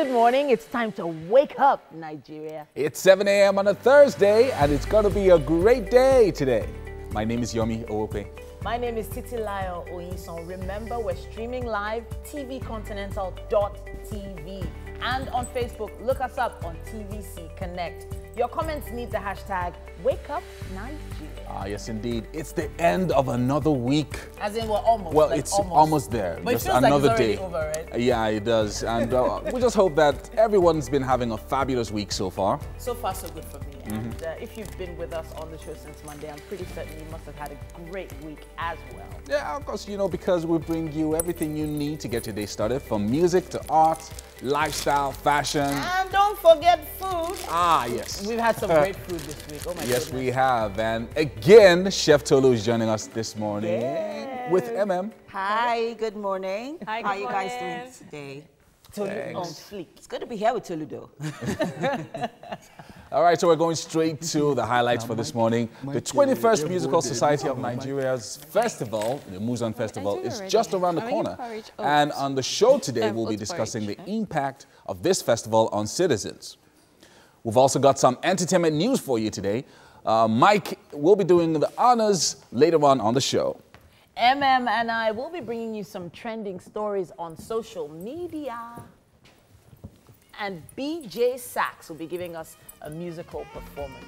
good morning. It's time to wake up, Nigeria. It's 7 a.m. on a Thursday, and it's going to be a great day today. My name is Yomi Owope. My name is Titilayo Oyinson. Remember, we're streaming live tvcontinental.tv. And on Facebook, look us up on TVC Connect. Your comments need the hashtag WakeUpNigeria. Ah, yes, indeed. It's the end of another week. As in, we're almost. Well, like it's almost there. But just it feels another like it's day. already over, right? Yeah, it does. And we just hope that everyone's been having a fabulous week so far. So far, so good for me. And if you've been with us on the show since Monday, I'm pretty certain you must have had a great week as well. Yeah, of course, because we bring you everything you need to get your day started, from music to art, lifestyle, fashion. And don't forget food. Ah, yes. We've had some great food this week. Oh my goodness. Yes, we have. And again, Chef Tolu is joining us this morning with MM. Hi, good morning. Hi, How good are you guys morning. doing today? Tolu Thanks. on fleek. It's good to be here with Tolu, though. All right, so we're going straight to the highlights for this morning. The 21st Musical Society of Nigeria's festival, the Muzan Festival, is just around the corner. And on the show today, we'll be discussing the impact of this festival on citizens. We've also got some entertainment news for you today. Mike will be doing the honors later on the show. MM and I will be bringing you some trending stories on social media. And BJ Sachs will be giving us a musical performance.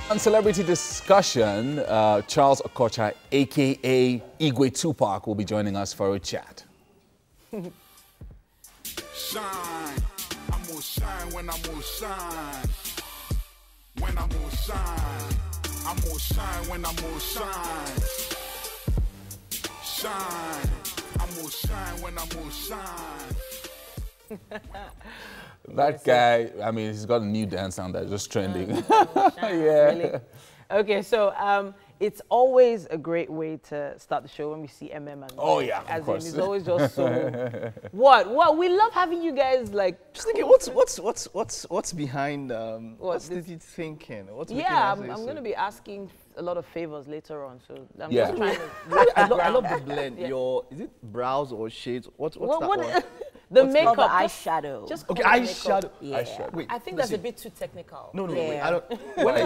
On celebrity discussion, Charles Okocha, a.k.a. Igwe Tupac, will be joining us for a chat. Shine, I'm gonna shine when I'm gonna shine. When I'm gonna shine, I'm gonna shine when I'm gonna shine. Shine, I'm gonna shine when I'm gonna shine. That guy, I mean, he's got a new dance sound that's just trending. Yeah. Really? Okay, so it's always a great way to start the show when we see MM and Oh, Mike. yeah, of As course. in, it's always just so. What? We love having you guys like. Just thinking, what's behind? What's this- the thinking? What's making Yeah, us say I'm so? going to be asking a lot of favors later on, so I'm Yeah. just trying to. I love the blend. Yeah. Your is it brows or shades? What's What, that what, one? the Called makeup. the eyeshadow. Just Okay, call it makeup. eyeshadow. Yeah. Eyeshadow. Wait, I think that's a listen. bit too technical. No, Yeah. wait. I don't.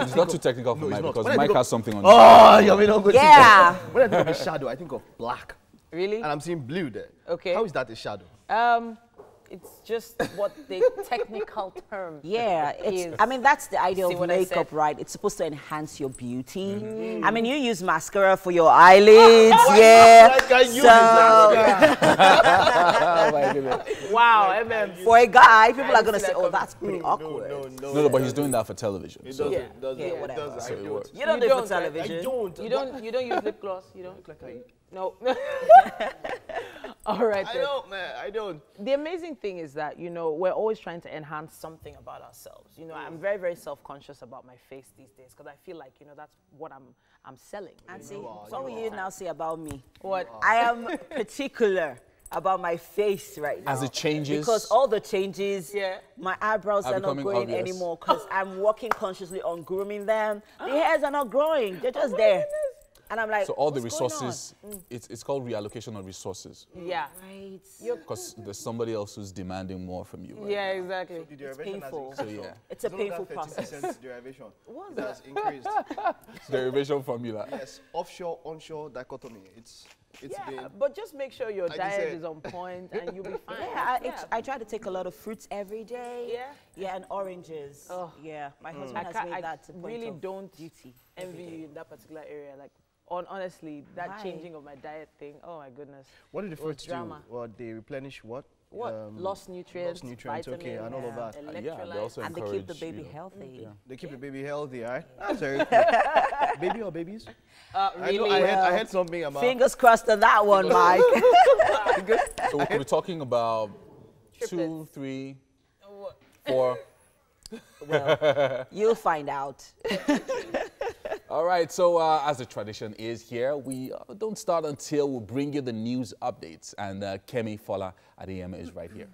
It's not too technical for No, it's Mike not. because When I Mike think of- has something on. Oh, you mean not good. Yeah. When I think of a shadow, I think of black, Really? and I'm seeing blue there. Okay. How is that a shadow? It's just what the technical term Yeah, is. I mean, that's the idea See of what I makeup, said? right? It's supposed to enhance your beauty. I mean, you use mascara for your eyelids, yeah. That guy uses So, Oh my goodness. Wow, MM. for a guy, people I are going to see say, that oh, coming. that's pretty awkward. No, but he's doing that for television. It so- does. Yeah. It does. Yeah, It whatever. does. So I it don't. works. You don't You do it for don't, right? television. I don't. You don't use lip gloss. You don't. Look like I. No. All right. I then. don't, man. I don't. The amazing thing is that, we're always trying to enhance something about ourselves. I'm very, very self-conscious about my face these days because I feel like, that's what I'm selling. And see, what will you now say about me? What? I am particular about my face right now. As it changes. Because all the changes, Yeah. my eyebrows Are are not becoming growing obvious. anymore because I'm working consciously on grooming them. The hairs are not growing. They're just there. And I'm like, So all the what's going resources, it's called reallocation of resources Yeah. on? Right. because there's somebody else who's demanding more from you. Right? Yeah, exactly. The derivation has painful. increased. So yeah, It's a It's only painful that process. 30% derivation. What's That's increased. derivation formula. Yes, offshore, onshore dichotomy. It's Yeah, been. but just make sure your Like you diet said. is on point and you'll be fine. Yeah, I try to take a lot of fruits every day. Yeah? Yeah, and oranges. Oh. Yeah, my husband I, has can't, made I that a point really of don't duty. envy you in that particular area. Like, honestly, that Why? changing of my diet thing, oh my goodness. What do the fruits do? drama. Well, they replenish what? What? Lost nutrients, lost nutrients, okay, and all of that. Yeah, they electrolytes. also And they keep the encourage, baby you know, healthy. yeah. They keep the baby healthy, right? That's very cool. Baby or babies? Really? I heard something about. Fingers crossed on that one, Mike. So we could be talking about 2, 3, 4. Well, you'll find out. All right, so as the tradition is here, we don't start until we bring you the news updates. And Kemi Fola Adeyemi is right here.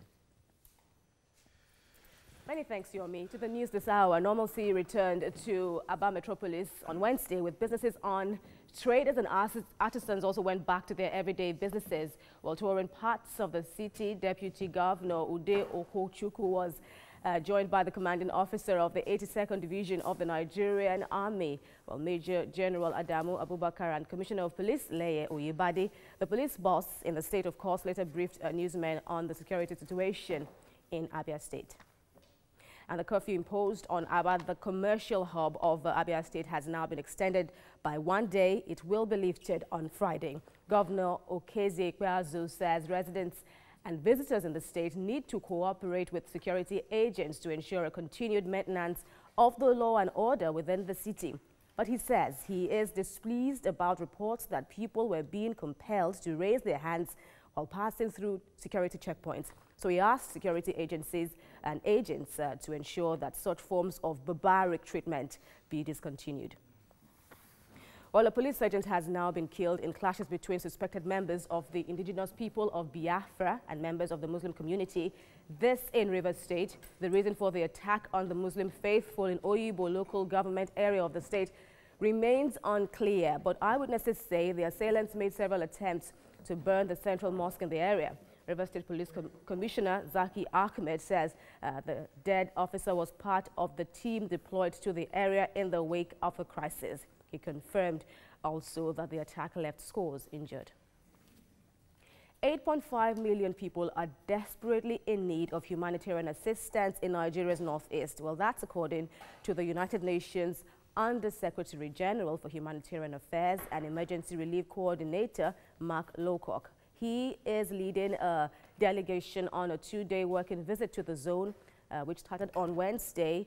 Many thanks, Yomi. To the news this hour, normalcy returned to Aba Metropolis on Wednesday with businesses on. Traders and artisans also went back to their everyday businesses. While touring parts of the city, Deputy Governor Ude Okochukwu was joined by the commanding officer of the 82nd Division of the Nigerian Army, while Major General Adamu Abubakar and Commissioner of Police Leye Oyebade. The police boss in the state, of course, later briefed newsmen on the security situation in Abia State. And the curfew imposed on Aba, the commercial hub of Abia State, has now been extended by 1 day. It will be lifted on Friday. Governor Okeze Ikpeazu says residents and visitors in the state need to cooperate with security agents to ensure a continued maintenance of the law and order within the city. But he says he is displeased about reports that people were being compelled to raise their hands while passing through security checkpoints. So he asked security agencies and agents to ensure that such forms of barbaric treatment be discontinued. Well, a police sergeant has now been killed in clashes between suspected members of the indigenous people of Biafra and members of the Muslim community. This in Rivers State. The reason for the attack on the Muslim faithful in Oyibo local government area of the state remains unclear, but eyewitnesses say the assailants made several attempts to burn the central mosque in the area. Rivers State Police Commissioner Zaki Ahmed says the dead officer was part of the team deployed to the area in the wake of the crisis. He confirmed also that the attack left scores injured. 8.5 million people are desperately in need of humanitarian assistance in Nigeria's northeast. Well, that's according to the United Nations Under-Secretary General for Humanitarian Affairs and Emergency Relief Coordinator, Mark Lowcock. He is leading a delegation on a 2-day working visit to the zone, which started on Wednesday,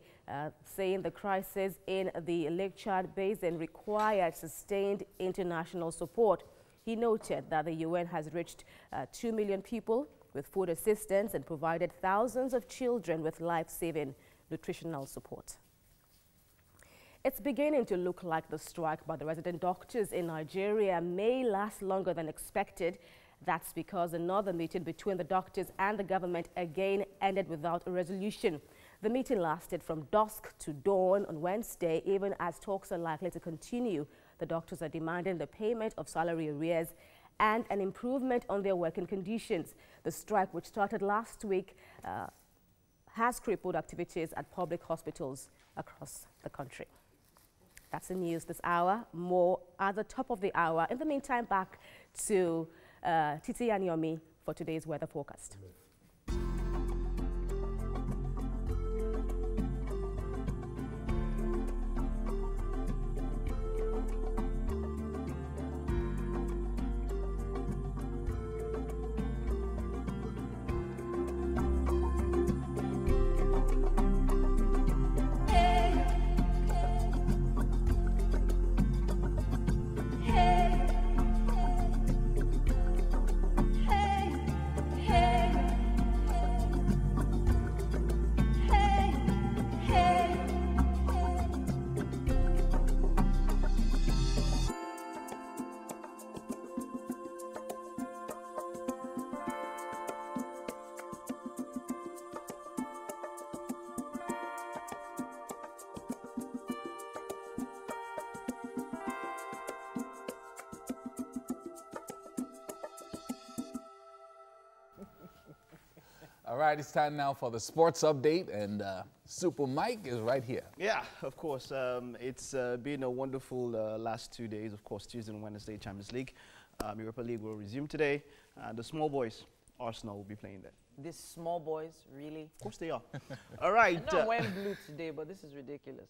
saying the crisis in the Lake Chad Basin required sustained international support. He noted that the UN has reached 2 million people with food assistance and provided thousands of children with life-saving nutritional support. It's beginning to look like the strike by the resident doctors in Nigeria may last longer than expected. That's because another meeting between the doctors and the government again ended without a resolution. The meeting lasted from dusk to dawn on Wednesday, even as talks are likely to continue. The doctors are demanding the payment of salary arrears and an improvement on their working conditions. The strike, which started last week, has crippled activities at public hospitals across the country. That's the news this hour. More at the top of the hour. In the meantime, back to Titi and Yomi for today's weather forecast. All right, it's time now for the sports update, and Super Mike is right here. Yeah, of course. It's been a wonderful last 2 days. Of course, Tuesday and Wednesday, Champions League. Europa League will resume today. The small boys, Arsenal, will be playing there. These small boys, really? Of course they are. All right. I know I'm wearing blue today, but this is ridiculous.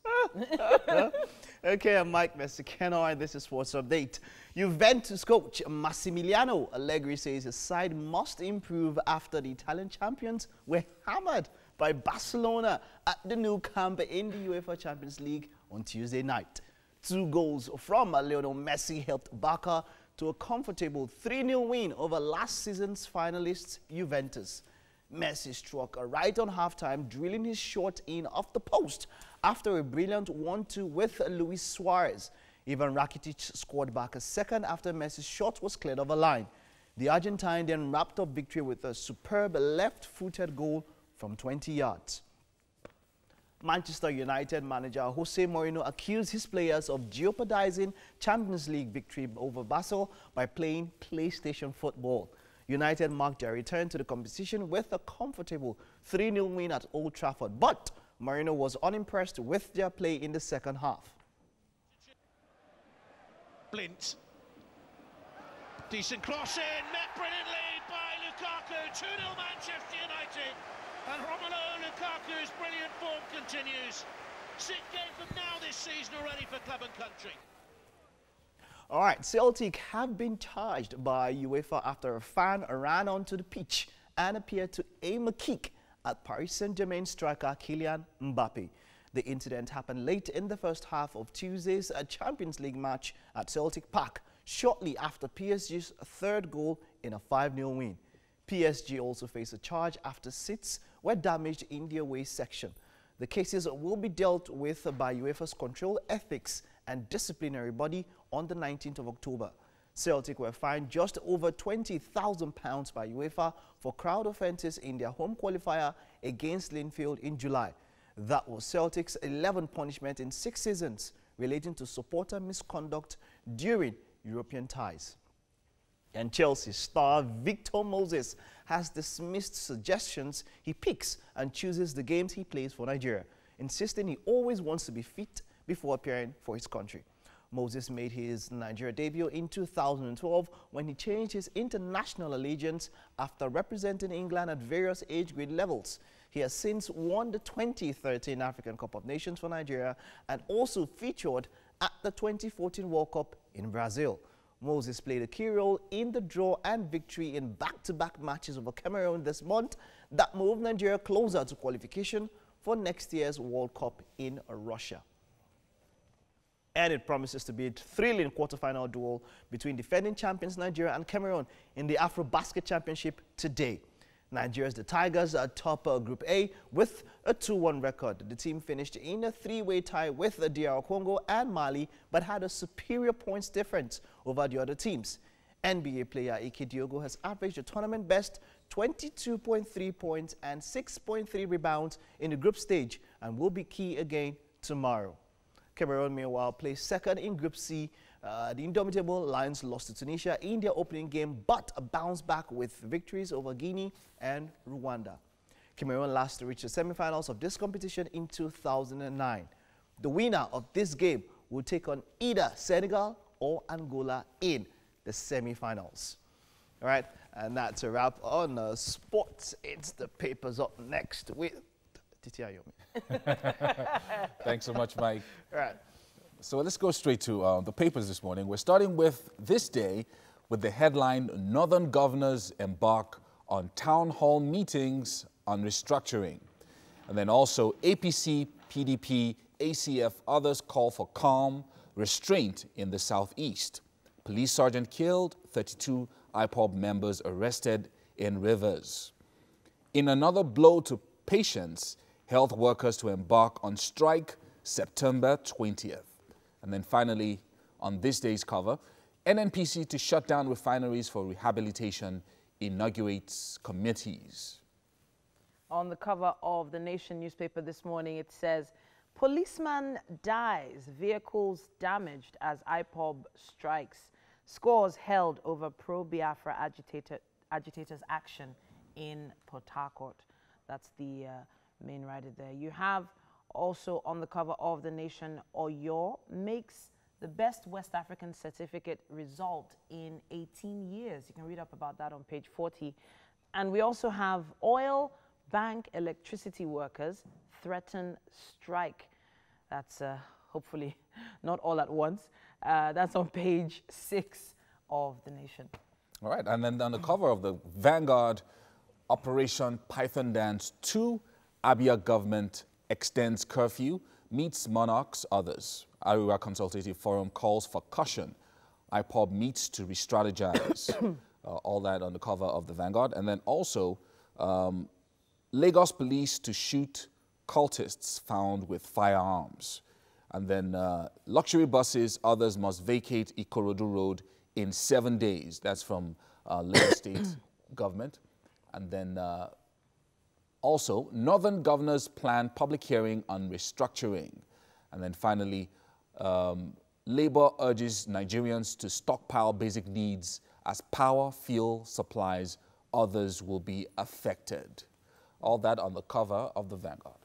Okay, I'm Mike Messicano, and this is Sports Update. Juventus coach Massimiliano Allegri says his side must improve after the Italian champions were hammered by Barcelona at the Nou Camp in the UEFA Champions League on Tuesday night. 2 goals from Lionel Messi helped Barca to a comfortable 3-0 win over last season's finalists Juventus. Messi struck right on halftime, drilling his shot in off the post after a brilliant 1-2 with Luis Suarez. Ivan Rakitic scored back a second after Messi's shot was cleared of a line. The Argentine then wrapped up victory with a superb left-footed goal from 20 yards. Manchester United manager Jose Mourinho accused his players of jeopardizing Champions League victory over Basel by playing PlayStation football. United marked their return to the competition with a comfortable 3-0 win at Old Trafford, but Mourinho was unimpressed with their play in the second half. Blint. Decent cross in, met brilliantly by Lukaku. 2-0 Manchester United. And Romelu Lukaku's brilliant form continues. 6 games from now this season already for club and country. All right, Celtic have been charged by UEFA after a fan ran onto the pitch and appeared to aim a kick at Paris Saint-Germain striker Kylian Mbappe. The incident happened late in the first half of Tuesday's Champions League match at Celtic Park, shortly after PSG's third goal in a 5-0 win. PSG also faced a charge after seats were damaged in the away section. The cases will be dealt with by UEFA's Control Ethics and Disciplinary Body on the 19th of October. Celtic were fined just over £20,000 by UEFA for crowd offences in their home qualifier against Linfield in July. That was Celtic's 11th punishment in 6 seasons relating to supporter misconduct during European ties. And Chelsea star Victor Moses has dismissed suggestions he picks and chooses the games he plays for Nigeria, insisting he always wants to be fit before appearing for his country. Moses made his Nigeria debut in 2012 when he changed his international allegiance after representing England at various age grade levels. He has since won the 2013 African Cup of Nations for Nigeria and also featured at the 2014 World Cup in Brazil. Moses played a key role in the draw and victory in back-to-back matches over Cameroon this month that moved Nigeria closer to qualification for next year's World Cup in Russia. And it promises to be a thrilling quarter-final duel between defending champions Nigeria and Cameroon in the Afro-Basket Championship today. Nigeria's the Tigers are top Group A with a 2-1 record. The team finished in a 3-way tie with the DR Congo and Mali, but had a superior points difference over the other teams. NBA player Ike Diogo has averaged a tournament best 22.3 points and 6.3 rebounds in the group stage and will be key again tomorrow. Cameroon, meanwhile, placed second in Group C. The indomitable Lions lost to Tunisia in their opening game, but bounced back with victories over Guinea and Rwanda. Cameroon last reached the semi-finals of this competition in 2009. The winner of this game will take on either Senegal or Angola in the semi-finals. All right, and that's a wrap on sports. It's the papers up next with Titi Ayomi. Thanks so much, Mike. All right. So let's go straight to the papers this morning. We're starting with this day with the headline, Northern Governors Embark on Town Hall Meetings on Restructuring. And then also APC, PDP, ACF, others call for calm, restraint in the Southeast. Police sergeant killed, 32 IPOB members arrested in Rivers. In another blow to patients, health workers to embark on strike September 20th. And then finally, on this day's cover, NNPC to shut down refineries for rehabilitation inaugurates committees. On the cover of the Nation newspaper this morning, it says, policeman dies, vehicles damaged as IPOB strikes. Scores held over pro-Biafra agitators' action in Port Harcourt. That's the main writer there. You have also on the cover of the Nation, Oyo makes the best West African certificate result in 18 years. You can read up about that on page 40. And we also have oil, bank, electricity workers threaten strike. That's hopefully not all at once. That's on page 6 of the Nation. All right, and then on the cover of the Vanguard, Operation Python Dance 2, Abia government extends curfew, meets monarchs, others. Ariwa Consultative Forum calls for caution. IPOB meets to re-strategize. All that on the cover of the Vanguard. And then also, Lagos police to shoot cultists found with firearms. And then luxury buses, others must vacate Ikorodu Road in 7 days. That's from Lagos State government. And then also, Northern governors plan public hearing on restructuring. And then finally, Labour urges Nigerians to stockpile basic needs as power, fuel, supplies, others will be affected. All that on the cover of the Vanguard.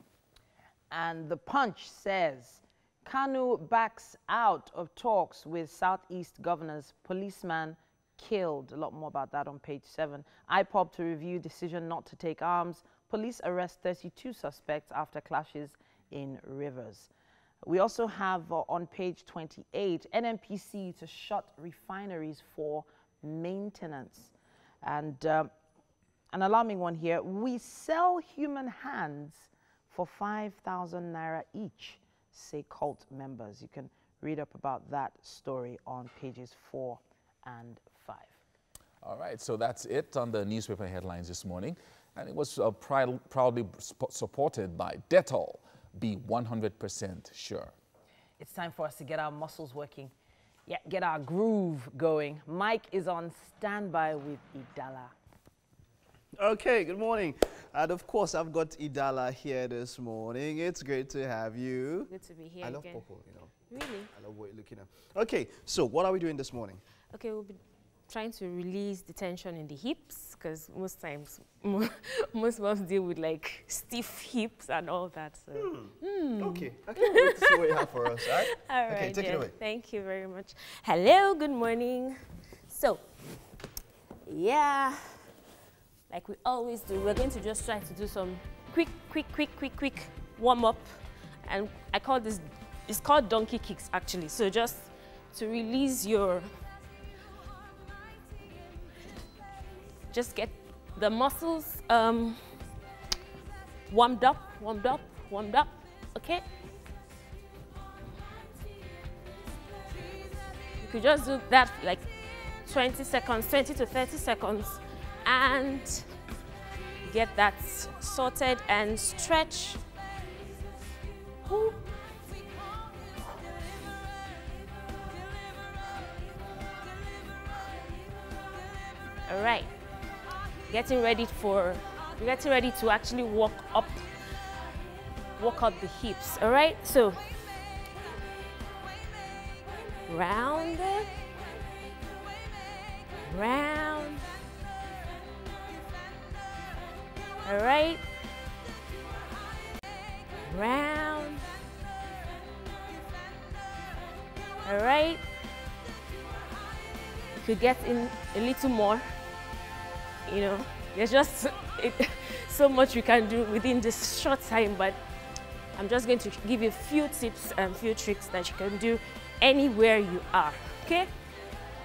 And the Punch says, Kanu backs out of talks with Southeast governors, policeman killed. A lot more about that on page 7. IPOB to review decision not to take arms. Police arrest 32 suspects after clashes in Rivers. We also have on page 28, NNPC to shut refineries for maintenance. And an alarming one here, we sell human hands for 5,000 naira each, say cult members. You can read up about that story on pages 4 and 5. All right, so that's it on the newspaper headlines this morning. And it was proudly supported by Dettol. Be 100% sure. It's time for us to get our muscles working. Yeah, get our groove going. Mike is on standby with Idala. Okay, good morning. And of course, I've got Idala here this morning. It's great to have you. Good to be here. I love again. purple, you know. Really? I love what you're looking at. Okay, so what are we doing this morning? Okay, we'll be trying to release the tension in the hips because most times, most of us deal with like stiff hips and all that. So. Okay, I can't wait to see what you have for us, all right? All right, okay, take it away. Thank you very much. Hello, good morning. So, yeah, like we always do, we're going to just try to do some quick warm up. And I call this, it's called donkey kicks actually. So just to release your, just get the muscles warmed up, okay? You could just do that for like 20 seconds, 20 to 30 seconds, and get that sorted and stretch. Whew. All right. Getting ready to actually walk up the hips. All right, so round, round. All right, round. All right, you could get in a little more. You know, there's just so much we can do within this short time, but I'm just going to give you a few tips and a few tricks that you can do anywhere you are, okay?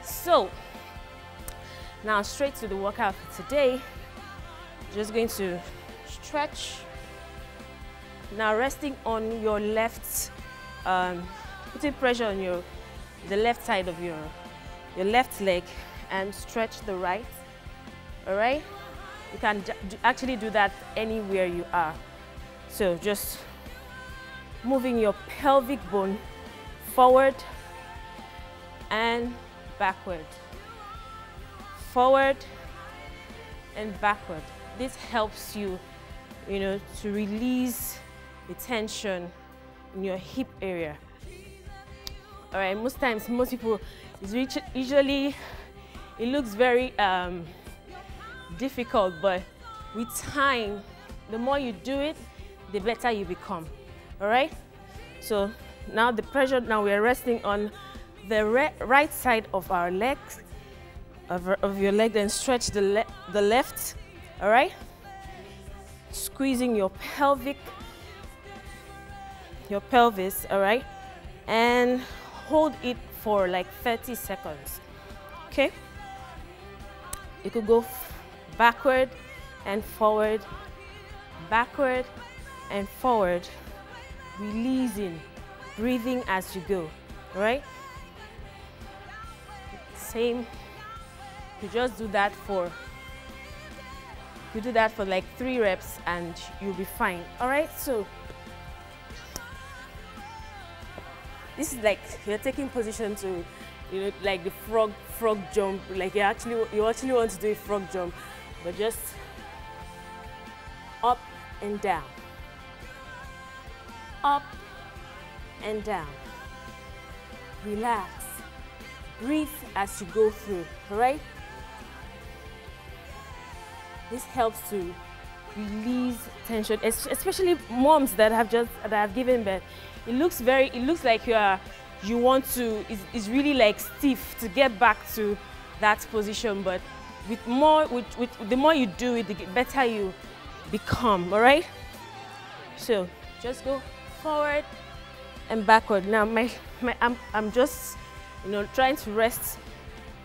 So, now straight to the workout for today. Just going to stretch. Now resting on your left, putting pressure on the left side of your left leg and stretch the right. All right, you can actually do that anywhere you are. So just moving your pelvic bone forward and backward, forward and backward. This helps you, you know, to release the tension in your hip area. All right, most times, most people, it's usually, it looks very difficult, but with time, the more you do it, the better you become. All right, so now the pressure, now we're resting on the right side of our legs, of your leg, then stretch the left. All right, squeezing your pelvis, all right, and hold it for like 30 seconds. Okay, you could go backward and forward, backward and forward, releasing, breathing as you go, all right? Same, you just do that for like 3 reps and you'll be fine, all right? So, this is like you're taking position to, you know, like the frog jump. Like you actually want to do a frog jump, but just up and down, up and down. Relax. Breathe as you go through, all right? This helps to release tension, especially moms that have given birth. It looks like you want to, it's really like stiff to get back to that position, but with the more you do it, the better you become, all right? So just go forward and backward. Now I'm just, you know, trying to rest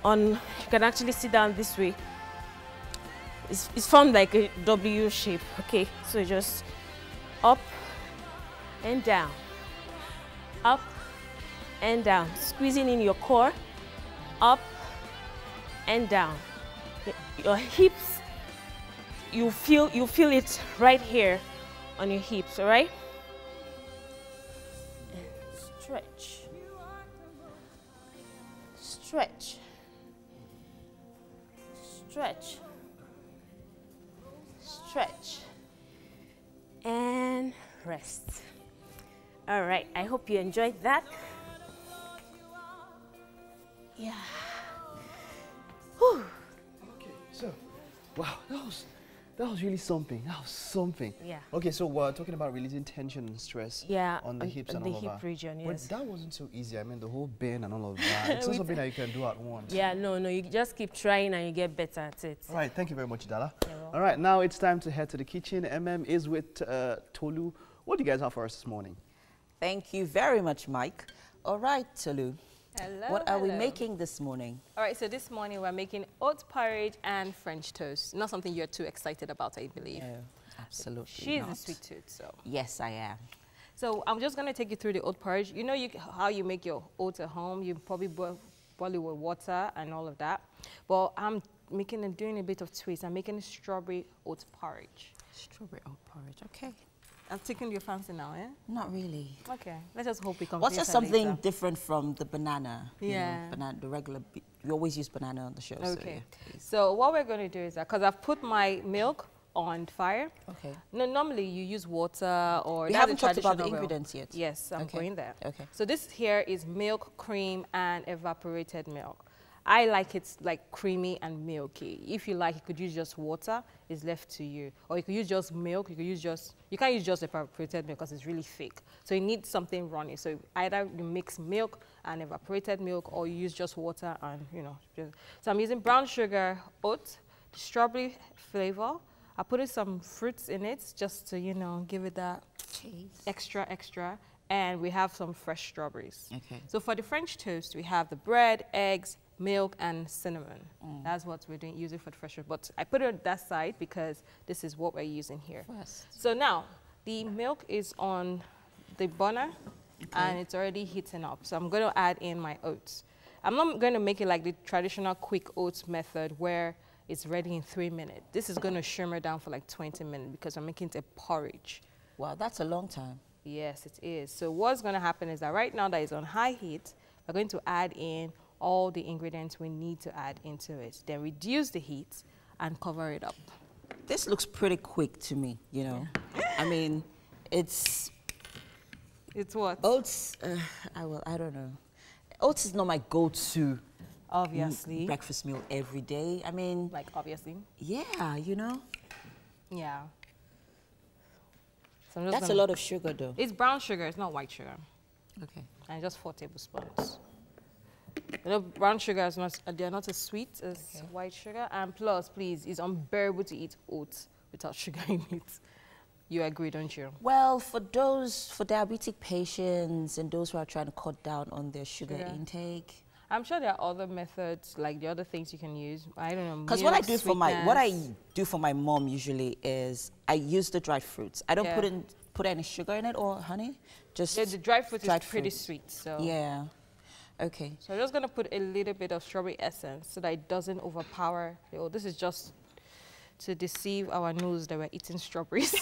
on, you can actually sit down this way. It's formed like a W shape, okay? So just up and down, up and down, squeezing in your core, up and down. Your hips, you feel it right here on your hips, all right? And stretch, stretch, stretch, stretch, and rest. All right, I hope you enjoyed that. Yeah. Whew. Okay, so, wow, that was really something. That was something. Yeah. Okay, so we're talking about releasing tension and stress on the hips and all of that. The hip region, yes. But that wasn't so easy. I mean, the whole bend and all of that. It's not something that you can do at once. Yeah, no, you just keep trying and you get better at it. All right, thank you very much, Dala. All right, now it's time to head to the kitchen. is with Tolu. What do you guys have for us this morning? Thank you very much, Mike. All right, Tolu. Hello. What are we making this morning? All right, so this morning we're making oat porridge and French toast. Not something you're too excited about, I believe. No, absolutely She's not. a sweet tooth, so. Yes, I am. So I'm just going to take you through the oat porridge. You know how you make your oats at home. You probably boil it with water and all of that. But I'm doing a bit of twist. I'm making a strawberry oat porridge. Strawberry oat porridge, okay. I'm taking your fancy now, eh? Not really. Okay, let's just hope we come. What's just something different from the banana? Yeah. You know, banana, the regular, we always use banana on the show. Okay. So, yeah, so what we're going to do is that, because I've put my milk on fire. Okay. No, normally you use water or... We haven't talked about the ingredients yet. Yes, I'm going there. Okay. So this here is milk, cream, and evaporated milk. I like it like creamy and milky. If you like, you could use just water. It's left to you. Or you could use just milk. You can't use just evaporated milk because it's really thick. So you need something runny. So either you mix milk and evaporated milk, or you use just water and, you know. So I'm using brown sugar, oat, the strawberry flavor. I put in some fruits in it just to, you know, give it that extra. And we have some fresh strawberries. Okay. So for the French toast, we have the bread, eggs, milk, and cinnamon. That's what we're using for the fresh toast. But I put it on that side because this is what we're using here. First. So now, the milk is on the burner, and it's already heating up. So I'm going to add in my oats. I'm not going to make it like the traditional quick oats method where it's ready in 3 minutes. This is going to simmer down for like 20 minutes because I'm making it a porridge. Wow, that's a long time. Yes, it is. So what's going to happen is that right now that it's on high heat, we're going to add in all the ingredients we need to add into it. Then reduce the heat and cover it up. This looks pretty quick to me, you know. Yeah. I mean, it's what? Oats, I don't know. Oats is not my go-to obviously breakfast meal every day. I mean, like obviously. Yeah, you know. Yeah. So that's a lot of sugar though. It's brown sugar, it's not white sugar. Okay. And just 4 tablespoons. You know, brown sugar is they're not as sweet as white sugar. And plus, please, it's unbearable to eat oats without sugar in it. You agree, don't you? Well, for diabetic patients and those who are trying to cut down on their sugar intake. I'm sure there are other methods, like the other things you can use. I don't know. Because what I do for my mom usually is I use the dried fruits. I don't put any sugar in it or honey. Just the dried fruit is pretty sweet. So yeah. Okay. So I'm just gonna put a little bit of strawberry essence so that it doesn't overpower. This is just to deceive our nose that we're eating strawberries.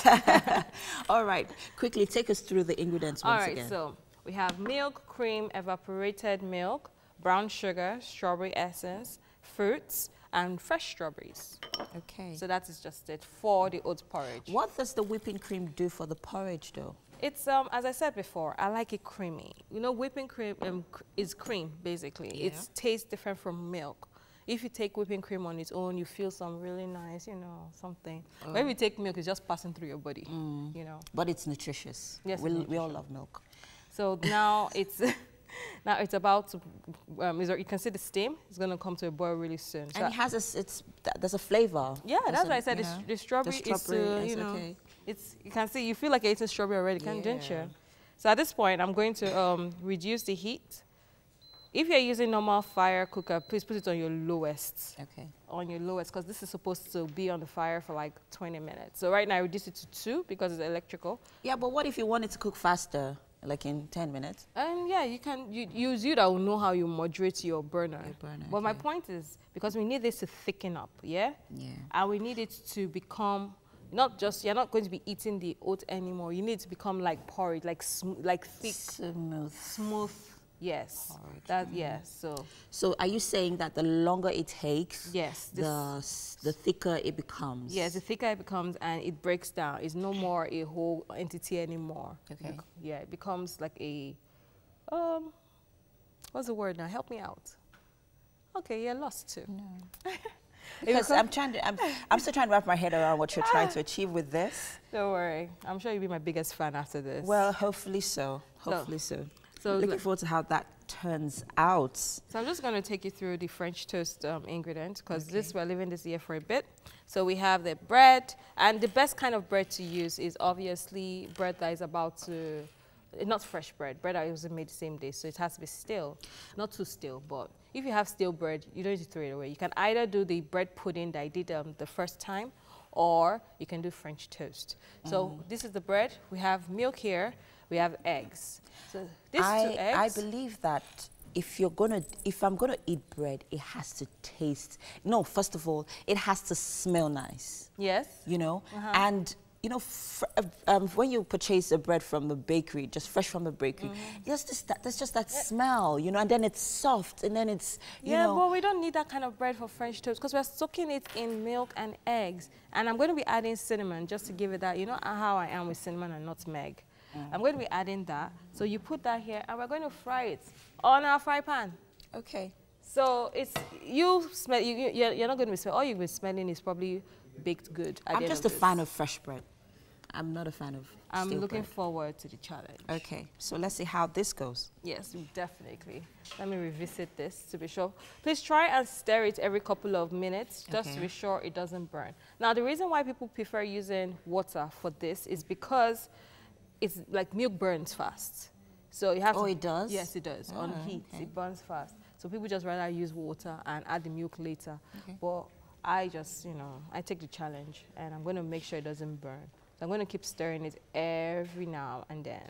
All right. Quickly take us through the ingredients once again. All right. So We have milk, cream, evaporated milk, brown sugar, strawberry essence, fruits, and fresh strawberries. Okay. So that is just it for the oat porridge. What does the whipping cream do for the porridge, though? It's, as I said before, I like it creamy. You know, whipping cream is cream, basically. Yeah. It tastes different from milk. If you take whipping cream on its own, you feel some really nice, you know, something. But if you take milk, it's just passing through your body, you know. But it's nutritious. Yes, we all love milk. So now it's now it's about to, you can see the steam. It's going to come to a boil really soon. So and it has there's a flavor. Yeah, that's why I said the strawberry is, you know, okay. You can see, you feel like you're eating strawberry already, can't you? So at this point, I'm going to reduce the heat. If you're using normal fire cooker, please put it on your lowest. Okay. On your lowest, because this is supposed to be on the fire for like 20 minutes. So right now, I reduce it to 2 because it's electrical. Yeah, but what if you want it to cook faster, like in 10 minutes? Yeah, you can use you that will know how you moderate your burner. But my okay. point is, because we need this to thicken up, yeah? Yeah. And we need it to become, not just, you're not going to be eating the oat anymore. You need it to become like porridge, like thick. Smooth. Yes. So are you saying that the longer it takes, yes, the thicker it becomes? Yes, the thicker it becomes and it breaks down. It's no more a whole entity anymore. Okay. Yeah, it becomes like a, what's the word now? Help me out. Okay, you're lost too. No. Because I'm still trying to wrap my head around what you're trying to achieve with this. Don't worry. I'm sure you'll be my biggest fan after this. Well, hopefully so. Hopefully so. So looking forward to how that turns out. So I'm just going to take you through the French toast ingredients, because we're leaving this here for a bit. So we have the bread, and the best kind of bread to use is obviously bread that is about to, not fresh bread that was made the same day, so it has to be stale, not too stale. But if you have stale bread, you don't need to throw it away. You can either do the bread pudding that I did the first time, or you can do French toast. So this is the bread. We have milk here. We have eggs. So these 2 eggs. I believe that if I'm gonna eat bread, it has to taste. No, first of all, it has to smell nice. Yes. You know, and you know, when you purchase a bread from the bakery, just fresh from the bakery, there's just that smell, you know, and then it's soft, and then it's, you know. But we don't need that kind of bread for French toast, because we're soaking it in milk and eggs. And I'm going to be adding cinnamon just to give it that, you know how I am with cinnamon and nutmeg. I'm going to be adding that. So you put that here, and we're going to fry it on our fry pan. Okay. So it's, you're not going to be smelling. All you'll be smelling is probably baked good. I'm just a fan of fresh bread. I'm not a fan of I'm stale looking bread. forward to the challenge. Okay, so let's see how this goes. Yes, definitely. Let me revisit this to be sure. Please try and stir it every couple of minutes, just to be sure it doesn't burn. Now, the reason why people prefer using water for this is because it's like milk burns fast. So you have to, it does? Yes, it does. On heat, it burns fast. So people just rather use water and add the milk later. But I just, you know, I take the challenge, and I'm going to make sure it doesn't burn. So I'm going to keep stirring it every now and then.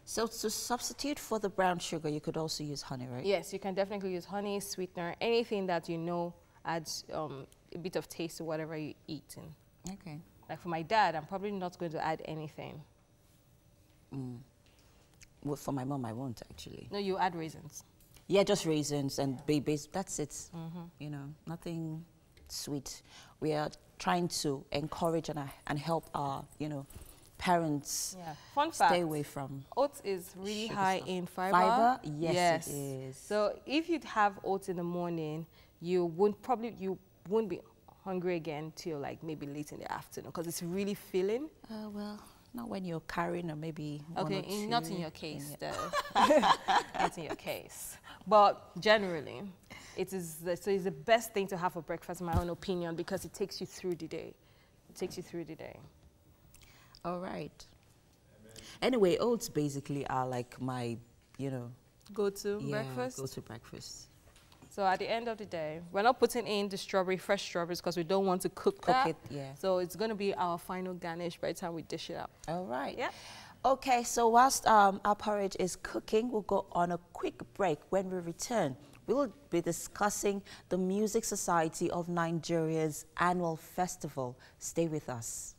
So to substitute for the brown sugar, you could also use honey, right? Yes, you can definitely use honey, sweetener, anything that you know adds a bit of taste to whatever you're eating. Okay. Like for my dad, I'm probably not going to add anything. Well, for my mom, I won't actually. No, you add raisins. Yeah, just raisins and babies. That's it. You know, nothing sweet. We are trying to encourage and help our, you know, parents Fun fact, stay away from oats is really high stuff. in fiber. Fiber? Yes, it is. So if you have oats in the morning, you won't be hungry again till like maybe late in the afternoon, because it's really filling. Well, not when you're carrying, or maybe okay, not in your case, though. Not in your case. But generally, it's the best thing to have for breakfast, in my own opinion, because it takes you through the day. It takes you through the day. All right. Anyway, oats basically are like my, you know, go-to breakfast. Go-to breakfast. So at the end of the day, we're not putting in the fresh strawberries, because we don't want to cook it. Yeah. So it's going to be our final garnish by the time we dish it up. All right. Yeah. Okay, so whilst our porridge is cooking, we'll go on a quick break. When we return, we will be discussing the Music Society of Nigeria's annual festival. Stay with us.